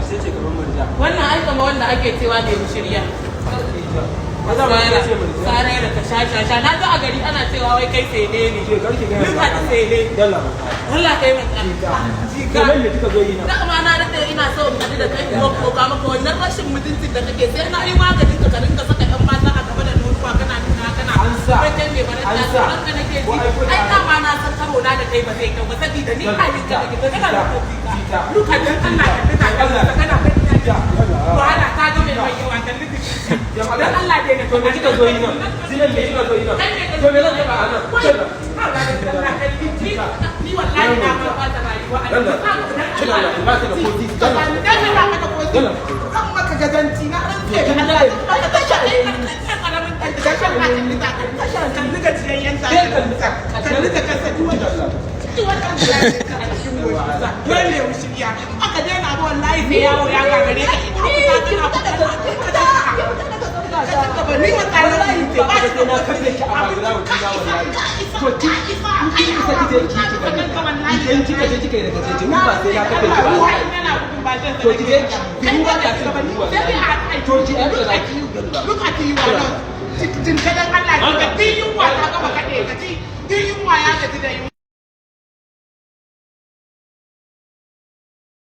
sai ce gaban murja. Wannan ai kama wanda ake cewa da mu shirya. Sare da ta sha na ga a gari ana cewa wai kai sele ne. Duka ta sele. Allah kai mai Jika. Kamar da kika zo yi nan. Da ma na da ina so in haɗu da kai ko ka maka wannan rashin mutuncin da kake sai na yi maganin ka rinka saka ɗan mata a gaba da nonuwa kana nuna kana. Kai kai mai bana da ranka nake ji. Ai da ma na san karo na da kai ba zai kyau ba saboda ni halin ka nake to kana da jika. Duka dan Allah ka duka kana wahala ta ga mai yawa kan liki. Dan Allah dai ne To me kika zo yi nan? Zinan me kika zo yi nan? To me zan taba a nan? Ni wallahi na ba ta rayuwa a nan. Kina da ba ta da kodi. Dan ba ka da kodi. Kan maka gadanci na ran ce ga Allah. Ka tasha ne karamin dan tasha na kan lita kan tasha kan lita ciyayyen ta. Kan lita kasa wannan ka a cikin gobe. Dole mu shirya. Aka daina ba wallahi sai yawo ya gagare ka. Ni wallahi ce ba Sai na kalle ki a bagira wa kina wallahi. To ki isa kike idan kika je kika yi daga ce mun ba sai na kalle ki ba. To ki je ki ruwa ta ci gaba to ki ai da ki Look at you wannan. Tin kadan Allah ka din yunwa ta gaba kade ka ci din yunwa ya gaji da yunwa.